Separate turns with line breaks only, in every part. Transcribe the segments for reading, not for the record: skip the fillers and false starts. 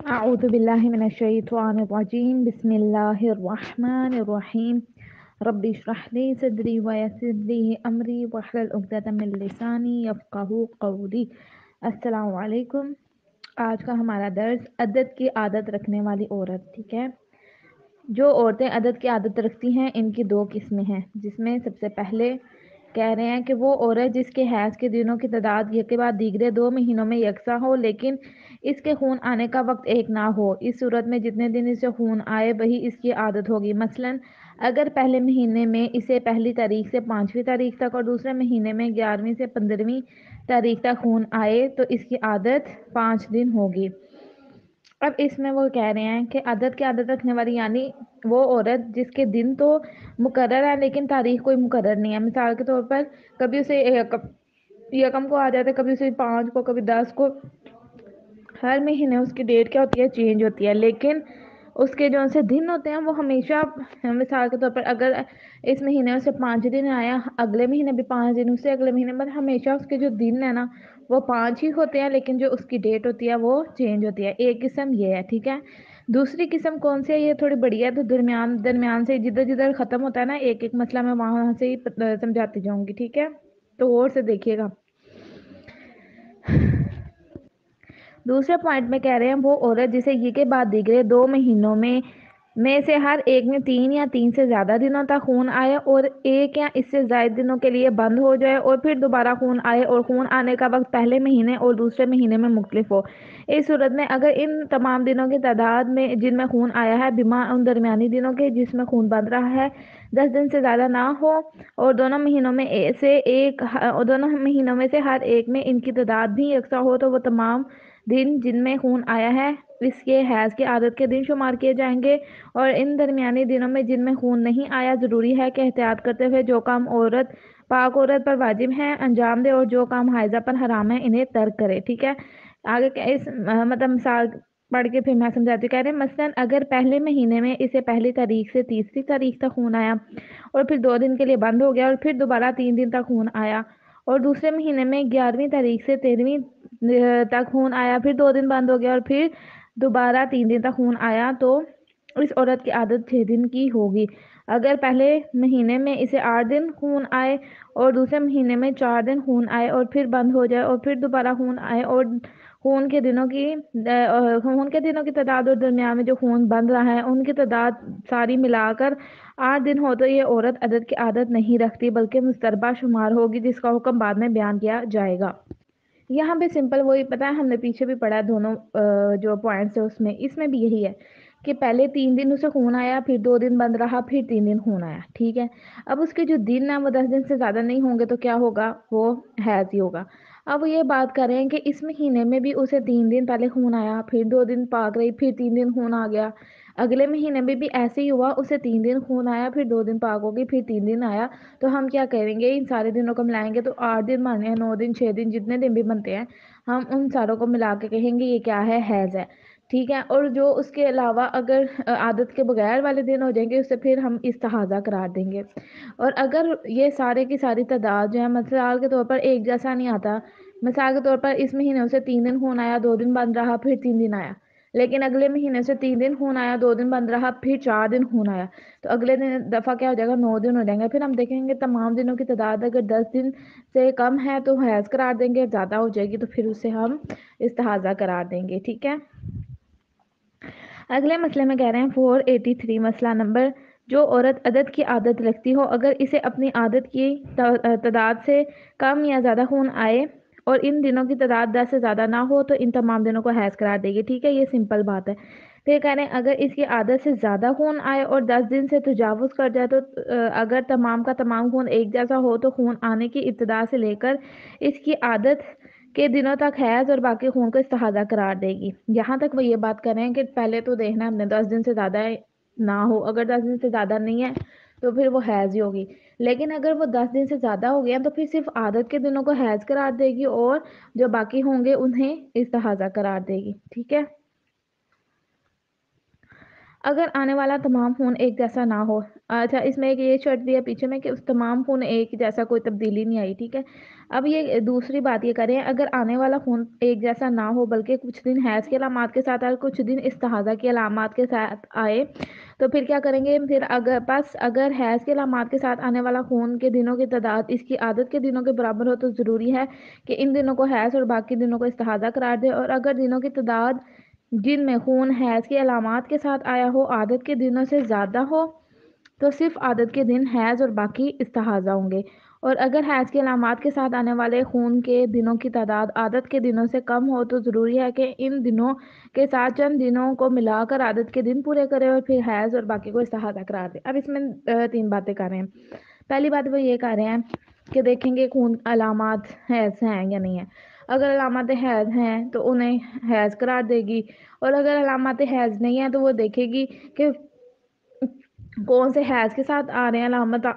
أعوذ بالله من الشيطان الرجيم بسم الله الرحمن الرحيم ربي اشرح لي صدري ويسر لي أمري واحلل عقدة من لساني يفقهوا قولي السلام علیکم۔ آج کا ہمارا درس عدد کی عادت رکھنے والی عورت، ٹھیک ہے۔ جو عورتیں عدد کی عادت رکھتی ہیں ان کی دو قسمیں ہیں، جس میں سب سے پہلے کہہ رہے ہیں کہ وہ عورت جس کے حیض کے دنوں کی تعداد یک کے بعد دیگرے 2 مہینوں میں یکساں ہو لیکن اس کے خون آنے کا وقت ایک نہ ہو۔ اس صورت میں جتنے دن اسے خون آئے وہی اس کی عادت ہوگی۔ مثلاً اگر پہلے مہینے میں اسے پہلی تاریخ سے 5ویں تاریخ تک اور دوسرے مہینے میں 11ویں سے 15ویں تاریخ تک خون آئے تو اس کی عادت 5 دن ہوگی۔ اب اس میں وہ کہہ رہے ہیں کہ عدد کی عادت رکھنے والی یعنی وہ عورت جس کے دن تو مقرر ہے لیکن تاریخ کوئی مقرر نہیں ہے۔ مثال کے طور پر کبھی اسے یکم کو آ جاتا ہے، کبھی اسے 5 کو، کبھی 10 کو۔ ہر مہینے اس کی ڈیٹ کیا ہوتی ہے؟ چینج ہوتی ہے، لیکن اس کے جو سے دن ہوتے ہیں وہ ہمیشہ، مثال کے طور پر اگر اس مہینے میں سے 5 دن آیا، اگلے مہینے بھی 5 دن، اس سے اگلے مہینے میں ہمیشہ اس کے جو دن ہے نا وہ 5 ہی ہوتے ہیں، لیکن جو اس کی ڈیٹ ہوتی ہے وہ چینج ہوتی ہے۔ ایک قسم یہ ہے، ٹھیک ہے۔ دوسری قسم کون سی ہے؟ یہ تھوڑی بڑی ہے، تو درمیان سے جدھر جدھر ختم ہوتا ہے نا ایک ایک مسئلہ میں وہاں سے ہی سمجھاتی جاؤں گی، ٹھیک ہے، تو غور سے دیکھیے گا۔ دوسرے پوائنٹ میں کہہ رہے ہیں وہ عورت جسے یہ کے بعد دیگرے 2 مہینوں میں سے ہر ایک میں 3 یا 3 سے زیادہ دنوں تک خون آئے اور 1 یا اس سے زائد دنوں کے لیے بند ہو جائے اور پھر دوبارہ خون آئے اور خون آنے کا وقت پہلے مہینے اور دوسرے مہینے میں مختلف ہو۔ اس صورت میں اگر ان تمام دنوں کی تعداد میں جن میں خون آیا ہے بما ان درمیانی دنوں کے جس میں خون بند رہا ہے 10 دن سے زیادہ نہ ہو اور دونوں مہینوں میں سے ہر ایک میں ان کی تعداد بھی یکساں ہو تو وہ تمام دن جن میں خون آیا ہے اس کے حیض کی عادت کے دن شمار کیے جائیں گے، اور ان درمیانی دنوں میں جن میں خون نہیں آیا ضروری ہے کہ احتیاط کرتے ہوئے جو کام پاک عورت پر واجب ہے انجام دے اور جو کام حائضہ پر حرام ہے انہیں ترک کرے، ٹھیک ہے۔ آگے اس مطلب مثال پڑھ کے پھر میں سمجھاتی ہوں۔ کہہ رہے ہیں مثلاً اگر پہلے مہینے میں اسے پہلی تاریخ سے 30ویں تاریخ تک خون آیا اور پھر 2 دن کے لیے بند ہو گیا اور پھر دوبارہ 3 دن تک خون آیا، اور دوسرے مہینے میں 11ویں تاریخ سے 13ویں تک خون آیا، پھر 2 دن بند ہو گیا اور پھر دوبارہ 3 دن تک خون آیا، تو اس عورت کی عادت 6 دن کی ہوگی۔ اگر پہلے مہینے میں اسے 8 دن خون آئے اور دوسرے مہینے میں 4 دن خون آئے اور پھر بند ہو جائے اور پھر دوبارہ خون آئے اور خون کے دنوں کی تعداد اور درمیان میں جو خون بند رہا ہے ان کی تعداد ساری ملا کر 8 دن ہو تو یہ عورت عدد کی عادت نہیں رکھتی بلکہ مضطربہ شمار ہوگی، جس کا حکم بعد میں بیان کیا جائے گا۔ یہاں پہ سمپل وہی پتہ ہے، ہم نے پیچھے بھی پڑھا دونوں جو پوائنٹس ہیں اس میں بھی یہی ہے کہ پہلے 3 دن اسے خون آیا، پھر 2 دن بند رہا، پھر 3 دن خون آیا، ٹھیک ہے۔ اب اس کے جو دن ہیں وہ 10 دن سے زیادہ نہیں ہوں گے تو کیا ہوگا؟ وہ حیض ہی ہوگا۔ اب وہ یہ بات کر رہے ہیں کہ اس مہینے میں بھی اسے 3 دن پہلے خون آیا، پھر 2 دن پاک رہی، پھر 3 دن خون آ گیا، اگلے مہینے میں بھی ایسے ہی ہوا، اسے 3 دن خون آیا، پھر 2 دن پاک ہو گئی، پھر 3 دن آیا، تو ہم کیا کریں گے؟ ان سارے دنوں کو ملائیں گے تو 8 دن بننے ہیں، 9 دن، 6 دن، جتنے دن بھی بنتے ہیں ہم ان ساروں کو ملا کے کہیں گے یہ کیا ہے؟ حیض ہے، ٹھیک ہے۔ اور جو اس کے علاوہ اگر عادت کے بغیر والے دن ہو جائیں گے اسے پھر ہم استحاضہ قرار دیں گے۔ اور اگر یہ سارے کی ساری تعداد جو ہے مثال کے طور پر ایک جیسا نہیں آتا، مثال کے طور پر اس مہینے سے 3 دن خون آیا، 2 دن بند رہا، پھر 3 دن آیا، لیکن اگلے مہینے سے 3 دن خون آیا، 2 دن بند رہا، پھر 4 دن خون آیا، تو اگلے دفعہ کیا ہو جائے گا؟ 9 دن ہو جائیں گے۔ پھر ہم دیکھیں گے تمام دنوں کی تعداد اگر 10 دن سے کم ہے تو حیض قرار دیں گے، زیادہ ہو جائے گی تو پھر اسے ہم استحاضہ قرار دیں گے، ٹھیک ہے۔ اگلے مسئلے میں کہہ رہے ہیں 483 مسئلہ نمبر، جو عورت عدد کی عادت رکھتی ہو اگر اسے اپنی عادت کی تعداد سے کم یا زیادہ خون آئے اور ان دنوں کی تعداد 10 سے زیادہ نہ ہو تو ان تمام دنوں کو حیض قرار دے گی، ٹھیک ہے، یہ سمپل بات ہے۔ پھر کہہ رہے ہیں اگر اس کی عادت سے زیادہ خون آئے اور 10 دن سے تجاوز کر جائے تو اگر تمام کا تمام خون ایک جیسا ہو تو خون آنے کی ابتدا سے لے کر اس کی عادت کے دنوں تک حیض اور باقی خون کو استحاضہ قرار دے گی۔ یہاں تک وہ یہ بات کر رہے ہیں کہ پہلے تو دیکھنا ہم نے 10 دن سے زیادہ نہ ہو، اگر 10 دن سے زیادہ نہیں ہے تو پھر وہ حیض ہی ہوگی، لیکن اگر وہ 10 دن سے زیادہ ہو گیا تو پھر صرف عادت کے دنوں کو حیض قرار دے گی اور جو باقی ہوں گے انہیں استحاضہ قرار دے گی، ٹھیک ہے۔ اگر آنے والا تمام خون ایک جیسا نہ ہو. اچھا اس میں ایک یہ شرط بھی ہے پیچھے میں کہ اس تمام خون ایک جیسا کوئی تبدیلی نہیں آئی. ٹھیک ہے. اب یہ دوسری بات یہ کریں اگر آنے والا خون ایک جیسا نہ ہو بلکہ کچھ دن حیض کے علامات کے ساتھ آئے کچھ دن استحاضہ کے علامات کے ساتھ آئے تو پھر کیا کریں گے. پھر اگر حیض کے علامات کے ساتھ آنے والا خون کے دنوں کی تعداد اس کی عادت کے دنوں کے برابر ہو تو ضروری ہے کہ ان دنوں کو حیض اور باقی دنوں کو استحاضہ قرار دے. اور اگر دنوں کی تعداد جن میں خون حیض کے علامات کے ساتھ آیا ہو عادت کے دنوں سے زیادہ ہو تو صرف عادت کے دن حیض اور باقی استحاضہ ہوں گے. اور اگر حیض کے علامات کے ساتھ آنے والے خون کے دنوں کی تعداد عادت کے دنوں سے کم ہو تو ضروری ہے کہ ان دنوں کے ساتھ چند دنوں کو ملا کر عادت کے دن پورے کرے اور پھر حیض اور باقی کو استحاضہ قرار دے. اب اس میں 3 باتیں کر رہے ہیں. پہلی بات وہ یہ کر رہے ہیں کہ دیکھیں گے خون علامات حیض ہیں یا نہیں ہیں. اگر علامات حیض ہیں تو انہیں حیض قرار دے گی اور اگر علامات حیض نہیں ہیں تو وہ دیکھے گی کہ کون سے حیض کے ساتھ آ رہے ہیں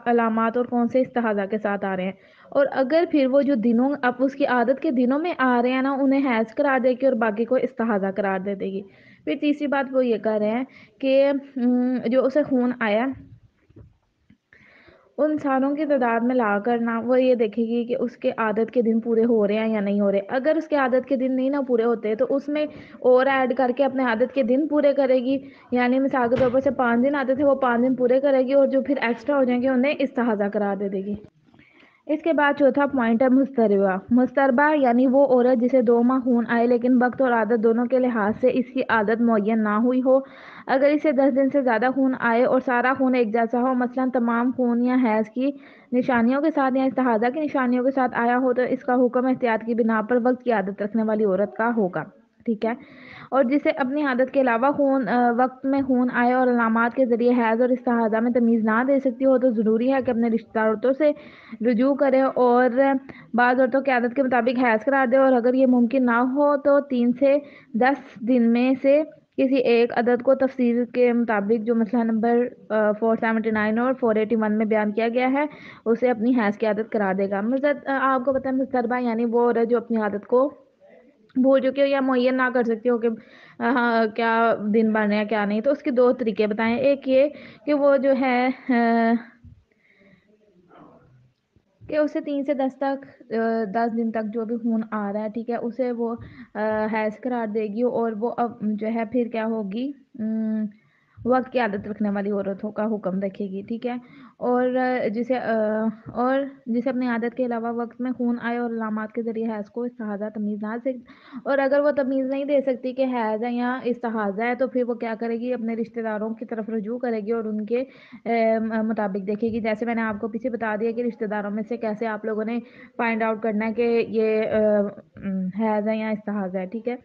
علامات اور کون سے استحاضہ کے ساتھ آ رہے ہیں. اور اگر پھر وہ جو دنوں اب اس کی عادت کے دنوں میں آ رہے ہیں نا انہیں حیض قرار دے گی اور باقی کو استحاضہ قرار دے گی. پھر تیسری بات وہ یہ کر رہے ہیں کہ جو اسے خون آیا ان سالوں کی تعداد میں لا کر نا وہ یہ دیکھے گی کہ اس کے عادت کے دن پورے ہو رہے ہیں یا نہیں ہو رہے. اگر اس کے عادت کے دن نہیں نہ پورے ہوتے تو اس میں اور ایڈ کر کے اپنے عادت کے دن پورے کرے گی. یعنی مثال کے طور پر سے 5 دن آتے تھے وہ 5 دن پورے کرے گی اور جو پھر ایکسٹرا ہو جائیں گے انہیں استحاضہ قرار دے گی. اس کے بعد چوتھا پوائنٹ ہے مضطربہ. مضطربہ یعنی وہ عورت جسے 2 ماہ خون آئے لیکن وقت اور عادت دونوں کے لحاظ سے اس کی عادت معین نہ ہوئی ہو. اگر اسے 10 دن سے زیادہ خون آئے اور سارا خون ایک جیسا ہو مثلا تمام خون یا حیض کی نشانیوں کے ساتھ یا استحاضہ کی نشانیوں کے ساتھ آیا ہو تو اس کا حکم احتیاط کی بنا پر وقت کی عادت رکھنے والی عورت کا ہوگا. ٹھیک ہے. اور جسے اپنی عادت کے علاوہ وقت میں خون آئے اور علامات کے ذریعے حیض اور استحاضہ میں تمیز نہ دے سکتی ہو تو ضروری ہے کہ اپنے رشتہ دار عورتوں سے رجوع کرے اور بعض عورتوں کی عادت کے مطابق حیض قرار دے. اور اگر یہ ممکن نہ ہو تو 3 سے 10 دن میں سے کسی ایک عدد کو تفصیل کے مطابق جو مسئلہ نمبر 479 اور 481 میں بیان کیا گیا ہے اسے اپنی حیض کی عادت قرار دے گا. آپ کو پتہ ہے مضطربہ یعنی وہ عورت جو اپنی عادت کو بھول چکے ہو یا معین نہ کر سکتی ہو کہ کیا دن بن رہے ہیں کیا نہیں. تو اس کے 2 طریقے بتائیں. ایک یہ کہ وہ جو ہے کہ اسے 3 سے 10 دن تک جو بھی خون آ رہا ہے ٹھیک ہے اسے وہ حیض قرار دے گی اور وہ اب جو ہے پھر کیا ہوگی وقت کی عادت رکھنے والی عورتوں کا حکم رکھے گی. ٹھیک ہے. اور جسے اپنی عادت کے علاوہ وقت میں خون آئے اور علامات کے ذریعے حیض کو استحاضہ تمیز نہ دے اور اگر وہ تمیز نہیں دے سکتی کہ حیض ہے یا استحاضہ ہے تو پھر وہ کیا کرے گی اپنے رشتہ داروں کی طرف رجوع کرے گی اور ان کے مطابق دیکھے گی. جیسے میں نے آپ کو پیچھے بتا دیا کہ رشتہ داروں میں سے کیسے آپ لوگوں نے فائنڈ آؤٹ کرنا ہے کہ یہ حیض ہے یا استحاضہ ہے. ٹھیک ہے.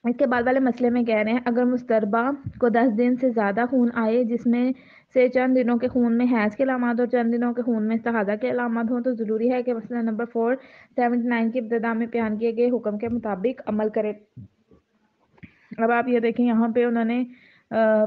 اس کے بعد والے مسئلے میں کہہ رہے ہیں اگر مضطربہ کو 10 دن سے زیادہ خون آئے جس میں سے چند دنوں کے خون میں حیض کے علامات اور چند دنوں کے خون میں استحاضہ کے علامات ہوں تو ضروری ہے کہ مسئلہ نمبر 479 کی ابتدا میں بیان کیے گئے حکم کے مطابق عمل کرے. اب آپ یہ دیکھیں یہاں پہ انہوں نے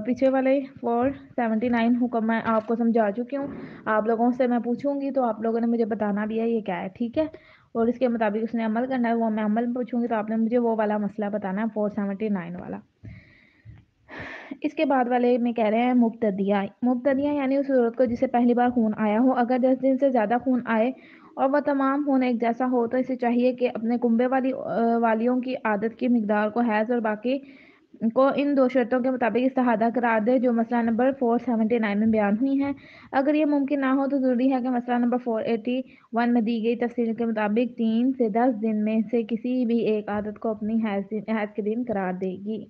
پیچھے والے 479 حکم میں آپ کو سمجھا چکی ہوں. آپ لوگوں سے میں پوچھوں گی تو آپ لوگوں نے مجھے بتانا بھی ہے یہ کیا ہے. ٹھیک ہے. اور اس کے مطابق اس نے عمل کرنا ہے وہ میں عمل میں پوچھوں گی تو آپ نے مجھے وہ والا مسئلہ بتانا ہے 479 والا. اس کے بعد والے میں کہہ رہے ہیں مبتدیہ یعنی اس عورت کو جسے پہلی بار خون آیا ہو اگر 10 دن سے زیادہ خون آئے اور وہ تمام خون ایک جیسا ہو تو اسے چاہیے کہ اپنے کنبے والیوں کی عادت کی مقدار کو حیض اور باقی کو ان 2 شرطوں کے مطابق استحاضہ قرار دے جو مسئلہ نمبر 479 میں بیان ہوئی ہیں. اگر یہ ممکن نہ ہو تو ضروری ہے کہ مسئلہ نمبر 481 میں دی گئی تفصیل کے مطابق 3 سے 10 دن میں سے کسی بھی ایک عادت کو اپنی حیض کے دن قرار دے گی.